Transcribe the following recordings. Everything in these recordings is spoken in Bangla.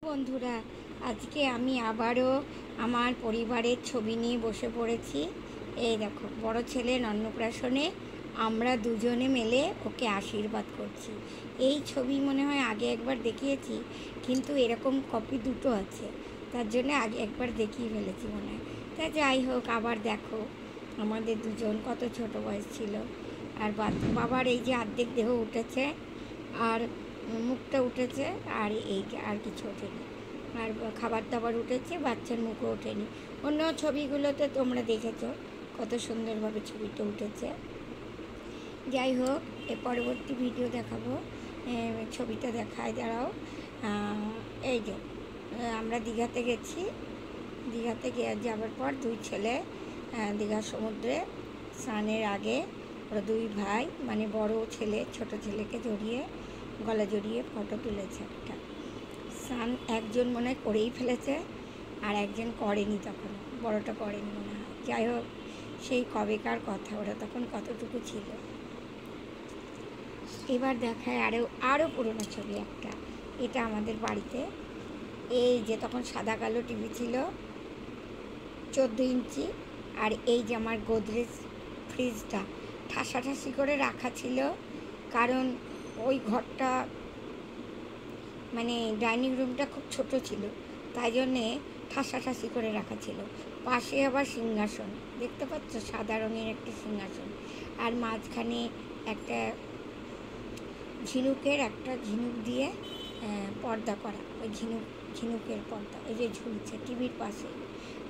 বন্ধুরা, আজকে আমি আবারও আমার পরিবারের ছবি নিয়ে বসে পড়েছি। এই দেখো, বড় ছেলের অন্নপ্রাশনে আমরা দুজনে মিলে ওকে আশীর্বাদ করছি। এই ছবি মনে হয় আগে একবার দেখিয়েছি, কিন্তু এরকম কপি দুটো আছে, তার জন্য আগে একবার দেখিয়ে ফেলেছি মনে হয়। তা যাই হোক, আবার দেখো আমাদের দুজন কত ছোট বয়স ছিল। আর বাবার এই যে অর্ধেক দেহ উঠেছে, আর মুখটা উঠেছে, আর এই আর কিছু ওঠেনি। আর খাবার দাবার উঠেছে, বাচ্চার মুখও ওঠেনি। অন্য ছবিগুলোতে তোমরা দেখেছো কত সুন্দরভাবে ছবিটা উঠেছে। যাই হোক, এর পরবর্তী ভিডিও দেখাবো। ছবিটা দেখায়, দাঁড়াও। এই যে আমরা দীঘাতে গেছি। দীঘাতে যাওয়ার পর দুই ছেলে দীঘার সমুদ্রে স্নানের আগে ওরা দুই ভাই, মানে বড় ছেলে ছোট ছেলেকে জড়িয়ে গলা জড়িয়ে ফটো তুলেছে একটা। স্নান একজন মনে হয় করেই ফেলেছে, আর একজন করেনি, তখন বড়টা করেনি মনে হয়। যাই হোক, সেই কবেকার কথা, ওরা তখন কতটুকু ছিল। এবার দেখায় আরও পুরনো ছবি একটা। এটা আমাদের বাড়িতে, এই যে তখন সাদা কালো টিভি ছিল 14 ইঞ্চি। আর এই যে আমার গোদরেজ ফ্রিজটা ঠাসাঠাসি করে রাখা ছিল, কারণ ওই ঘরটা মানে ডাইনিং রুমটা খুব ছোট ছিল, তাই জন্যে ঠাসাঠাসি করে রাখা ছিল। পাশে আবার সিংহাসন দেখতে পাচ্ছ, সাদা রঙের একটা সিংহাসন, আর মাঝখানে একটা ঝিনুক দিয়ে পর্দা করা, ওই ঝিনুকের পর্দা, ওই যে ঝুলছে টিভির পাশে।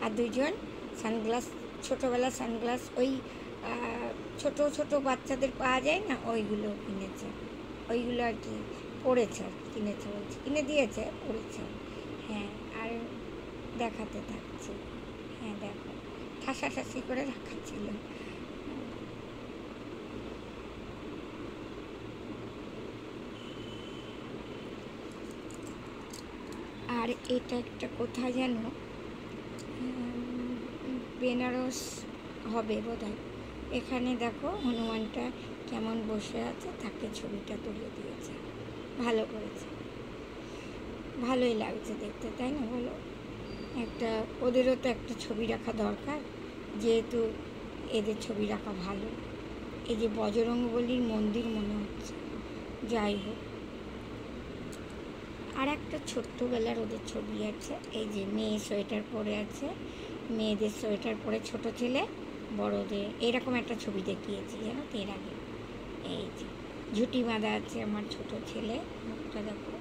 আর দুজন সানগ্লাস, ছোটোবেলা সানগ্লাস, ওই ছোট ছোট বাচ্চাদের পাওয়া যায় না, ওইগুলো কিনেছে। ওইগুলো আর কি পড়েছে, আর কিনেছে বলছে, কিনে দিয়েছে, পড়েছে। হ্যাঁ, আর দেখাতে থাকছি। হ্যাঁ দেখো, ঠাসাঠাসি করে রাখা ছিল। আর এটা একটা কোথায় যেন বেনারস হবে বোধহয়। এখানে দেখো হনুমানটা কেমন বসে আছে, তাকে ছবিটা তুলে দিয়েছে, ভালো করেছে, ভালোই লাগছে দেখতে, তাই না বলো? একটা ওদেরও তো একটা ছবি রাখা দরকার, যেহেতু এদের ছবি রাখা ভালো। এই যে বজরংবলীর মন্দির মনে হচ্ছে। যাই হোক, আর একটা ছোট্টবেলার ওদের ছবি আছে। এই যে মেয়ে সোয়েটার পরে আছে, মেয়েদের সোয়েটার পরে ছোট ছেলে, বড়দের এরকম একটা ছবি দেখিয়েছি জানো তো এর আগে। এই যে ঝুঁটি বাঁধা আছে আমার ছোট ছেলে, মুখটা দেখো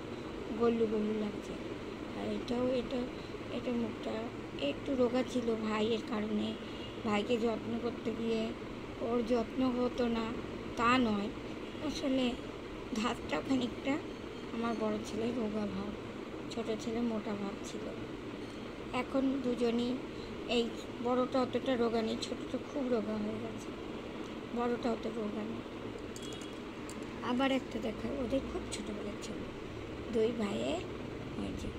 গল্লু গল্লু লাগছে। আর এটা মুখটা একটু রোগা ছিল ভাইয়ের কারণে। ভাইকে যত্ন করতে গিয়ে ওর যত্ন হতো না তা নয়, আসলে ধাতটাও খানিকটা আমার বড় ছেলের রোগা ভাব, ছোটো ছেলে মোটা ভাব ছিল। এখন দুজনই, এই বড়টা অতটা রোগা নেই, ছোটোটা খুব রোগা হয়ে গেছে, বড়টা অত রোগা নেই। আবার একটা দেখায় ওদের খুব ছোটোবেলার ছবি, দুই ভাইয়ে, এই যে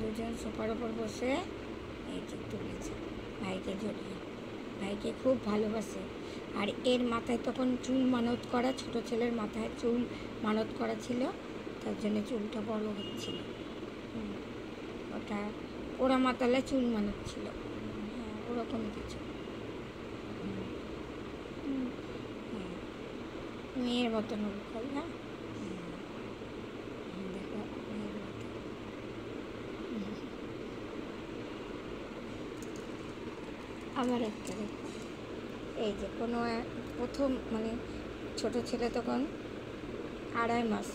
দুজন সোফার ওপর বসে এই যে তুলেছে, ভাইকে জড়িয়ে। ভাইকে খুব ভালোবাসে। আর এর মাথায় তখন চুল মানত করা, ছোটো ছেলের মাথায় চুল মানত করা ছিল, তার জন্য চুলটা বড় হচ্ছিল। ওটা ওরা মাতালে চুল মানত ছিল, হ্যাঁ ওরকম কিছু। মেয়ের মতন ওরকম, না দেখো মেয়ের মতন। আবার একটা দেখো, এই যে কোনো প্রথম মানে ছোটো ছেলে তখন 2.5 মাস,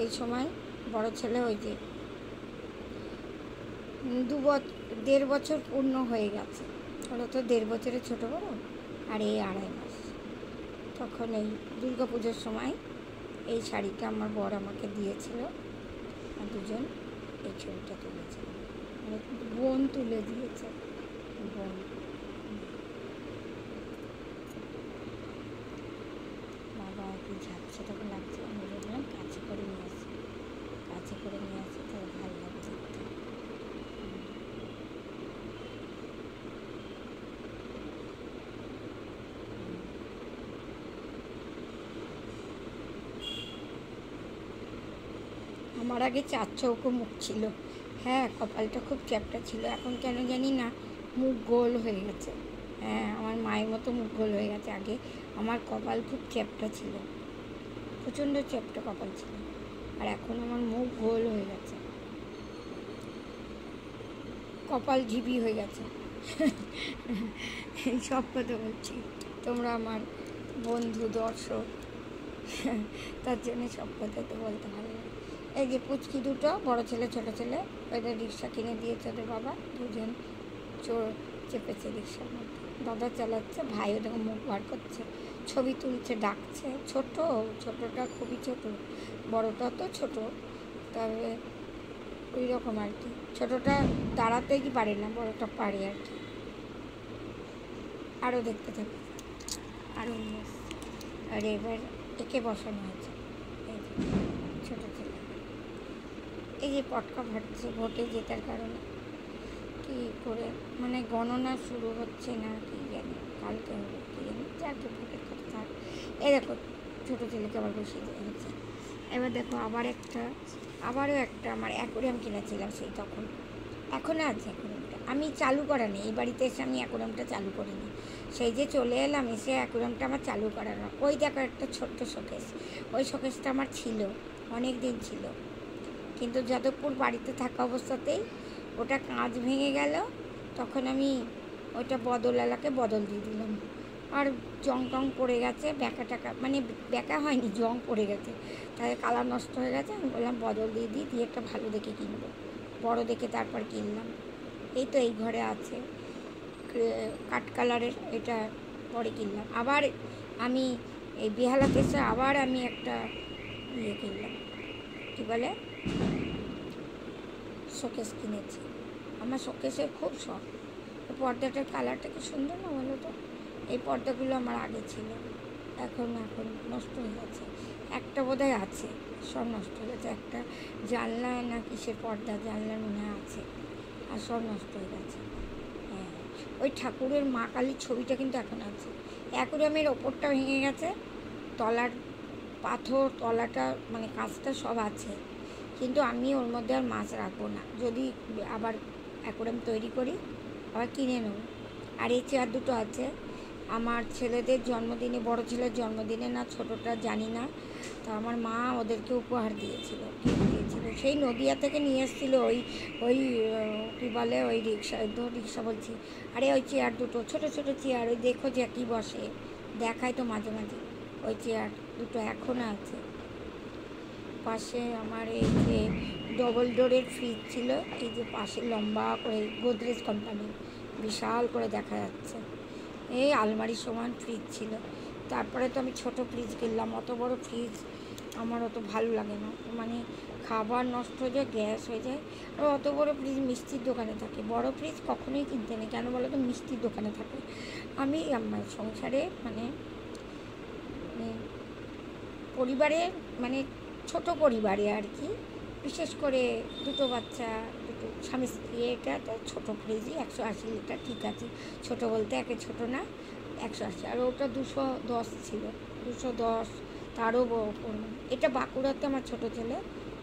এই সময় বড় ছেলে ওই যে 1.5 বছর পূর্ণ হয়ে গেছে। ওরা তো 1.5 বছরের ছোটো বড়, আর এই 2.5 মাস। তখন এই দুর্গা পুজোর সময় এই শাড়িটা আমার বর আমাকে দিয়েছিল, আর দুজন এই ছবিটা তুলেছিল, মানে বোন তুলে দিয়েছে, বোন। বাবা কি ঝাপসা তখন লাগছে, আমি বললাম কাছে করে নিয়ে আসি, কাছে করে নিয়ে আসি, তো ভালো লাগছে। আমার আগে 4 চৌকো মুখ ছিল। হ্যাঁ, কপালটা খুব চ্যাপ্টা ছিল, এখন কেন জানি না মুখ গোল হয়ে গেছে। হ্যাঁ, আমার মায়ের মতো মুখ গোল হয়ে গেছে। আগে আমার কপাল খুব চ্যাপ্টা ছিল, প্রচণ্ড চ্যাপ্টা কপাল ছিল, আর এখন আমার মুখ গোল হয়ে গেছে, কপাল ঝিবি হয়ে গেছে। এই সব কথা বলছি, তোমরা আমার বন্ধু দর্শক, তার জন্য সব কথা তো বলতে ভালো লাগে। এই যে পুচকি দুটো, বড় ছেলে ছোট ছেলে, ওদের রিক্সা কিনে দিয়েছে ওদের বাবা, দুজন চেপেছে রিক্সার মধ্যে, দাদা চালাচ্ছে, ভাই ওদের মুখ বার করছে, ছবি তুলছে, ডাকছে। ছোটটা খুবই ছোট, বড়টা তো ছোট, তবে ওই রকম আর কি। ছোটটা দাঁড়াতেই কি পারে না, বড়টা পারে আর কি। আরও দেখতে থাকি, আরও আর এবার একে বসানো হয়েছে, এই ছোটো ছেলে। এই যে পটকা ফাটছে ভোটে জেতার কারণে, কি করে মানে গণনা শুরু হচ্ছে না কি জানি, কালকে হবে কি জানি, যাকে ভোটের কথা থাক। এই দেখো ছোটো ছেলেকে আবার বসিয়ে দেওয়া হচ্ছে। এবার দেখো আবারও একটা আমার অ্যাকোরিয়াম কিনেছিলাম সেই তখন, এখনও আছে অ্যাকোরিয়ামটা, আমি চালু করা নেই, এই বাড়িতে এসে আমি অ্যাকোরিয়ামটা চালু করিনি, সেই যে চলে এলাম এসে অ্যাকোরিয়ামটা আমার চালু করা না। ওই দেখো একটা ছোট্ট শোকেস, ওই শোকেসটা আমার ছিল, অনেক দিন ছিল, কিন্তু যাদবপুর বাড়িতে থাকা অবস্থাতেই ওটা কাঁচ ভেঙে গেল, তখন আমি ওইটা বদলওয়ালাকে বদল দিয়ে দিলাম, আর জং টং পড়ে গেছে, ব্যাকা টাকা মানে ব্যাকা হয়নি, জং পড়ে গেছে, তাই কালার নষ্ট হয়ে গেছে। আমি বললাম বদল দিয়ে একটা ভালো দেখে কিনবো, বড় দেখে তারপর কিনলাম। এই তো এই ঘরে আছে কাঠ কালারের, এটা পরে কিনলাম। আবার আমি এই বেহালাতে এসে আবার আমি একটা ইয়ে কিনলাম, কী বলে, শোকেস কিনেছি। আমার শোকেসের খুব শখ। পর্দাটার কালারটা কি সুন্দর না বলো তো? এই পর্দাগুলো আমার আগে ছিল, এখন নষ্ট হয়ে গেছে। একটা বোধহয় আছে, সব নষ্ট হয়ে গেছে। একটা জানলা না কিসের পর্দা, জানলার মনে হয় আছে, আর সব নষ্ট হয়ে গেছে। হ্যাঁ, ওই ঠাকুরের মা কালীর ছবিটা কিন্তু এখন আছে। অ্যাকোরিয়ামের ওপরটা ভেঙে গেছে, তলার পাথর, তলাটা মানে কাঁচটা সব আছে, কিন্তু আমি ওর মধ্যে আর মাছ রাখবো না। যদি আবার অ্যাকোরিয়াম তৈরি করি আবার কিনে নেব। আর এই চেয়ার দুটো আছে আমার ছেলেদের জন্মদিনে, বড় ছেলের জন্মদিনে না ছোটোটা জানি না, তা আমার মা ওদেরকে উপহার দিয়েছিল, সেই নদিয়া থেকে নিয়ে এসেছিলো। ওই কী বলে, ওই রিক্সা বলছি, আরে ওই চেয়ার দুটো, ছোটো ছোটো চেয়ার, ওই দেখো যে কি বসে, দেখায় তো মাঝে মাঝে, ওই চেয়ার দুটো এখনও আছে। পাশে আমার এই যে ডবল ডোরের ফ্রিজ ছিল, এই যে পাশে লম্বা করে গোদরেজ কোম্পানি, বিশাল করে দেখা যাচ্ছে, এই আলমারির সমান ফ্রিজ ছিল। তারপরে তো আমি ছোট ফ্রিজ কিনলাম, অত বড় ফ্রিজ আমার অত ভালো লাগে না, মানে খাবার নষ্ট হয়ে যায়, গ্যাস হয়ে যায়। আর অত বড় ফ্রিজ মিষ্টির দোকানে থাকে, বড় ফ্রিজ কখনোই কিনতে নেই, কেন বলো তো, মিষ্টির দোকানে থাকে। আমি আমার সংসারে মানে পরিবারে মানে ছোট পরিবারে আর কি, বিশেষ করে দুটো বাচ্চা, দুটো স্বামী স্ত্রী, এটা তো ছোটো ফ্রিজই, 180 লিটার, ঠিক আছে, ছোটো বলতে একে ছোটো না, 180, আর ওটা 210 ছিল, 210, তারও পরিমাণ। এটা বাঁকুড়াতে আমার ছোটো ছেলে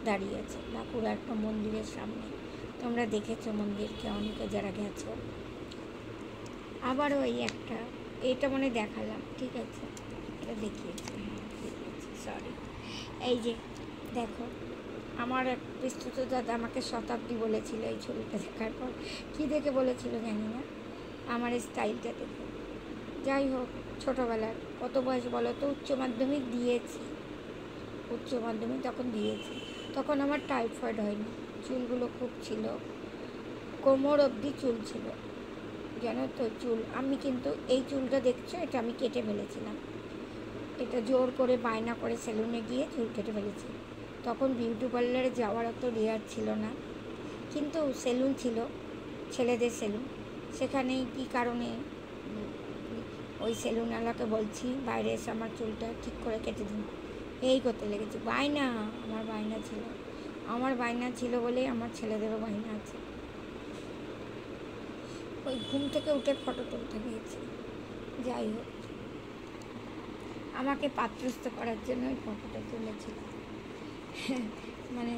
দাঁড়িয়ে আছে, বাঁকুড়া একটা মন্দিরের সামনে, তোমরা দেখেছো মন্দিরকে অনেকে যারা গেছো। আবারও এই একটা, এটা মনে দেখালাম, ঠিক আছে, এটা দেখিয়েছি, হ্যাঁ দেখিয়েছি, সরি। এই যে দেখো, আমার এক বিস্তুত দাদা আমাকে শতাব্দী বলেছিল এই ছবিটা দেখার পর, কী দেখে বলেছিল জানি না, আমার এই স্টাইলটা দেখে। যাই হোক, ছোটোবেলার কত বয়স বলো তো, উচ্চ মাধ্যমিক দিয়েছি, উচ্চ মাধ্যমিক তখন দিয়েছি, তখন আমার টাইফয়েড হয়নি, চুলগুলো খুব ছিল, কোমর অবধি চুল ছিল, জানো তো চুল। আমি কিন্তু এই চুলটা দেখছো, এটা আমি কেটে ফেলেছিলাম, এটা জোর করে বায়না করে সেলুনে গিয়ে চুল কেটে ফেলেছি। তখন বিউটি পার্লারে যাওয়ার অত রেয়ার ছিল না, কিন্তু সেলুন ছিল, ছেলেদের সেলুন, সেখানে কী কারণে ওই সেলুনওয়ালাকে বলছি বাইরে এসে আমার চুলটা ঠিক করে কেটে দিন, এই করতে লেগেছি। বায়না, আমার বায়না ছিল বলেই আমার ছেলেদেরও বায়না আছে। ওই ঘুম থেকে উঠে ফটো তুলতে গিয়েছি। যাই হোক, আমাকে পাত্রস্থ করার জন্য ওই ফটোটা তুলেছিল, মানে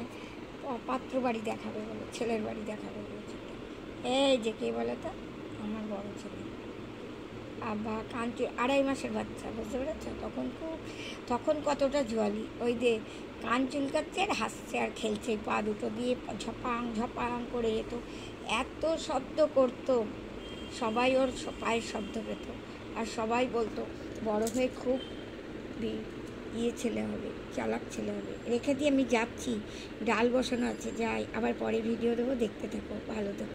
পাত্র বাড়ি দেখাবে বলে, ছেলের বাড়ি দেখাবে বলেছে। এই যে কে বলে তো, আমার বড় ছেলে। বা কানটি 2.5 মাসের বাচ্চা, বুঝতে পেরেছ? তখন কতটা জোয়ালি, ওই যে কান চুলকাচ্ছে আর হাসছে আর খেলছে, পা দুটো দিয়ে ঝপাং ঝপাং করে যেত, এত শব্দ করতো, সবাই ওর পায়ের শব্দ পেত। আর সবাই বলতো বড় হয়ে খুব ছেলে হবে, চালাক ছেলে হবে। রেখে দিয়ে আমি যাচ্ছি, ডাল বসানো আছে, যাই, আবার পরে ভিডিও দেবো, দেখতে থাকো, ভালো থাকো।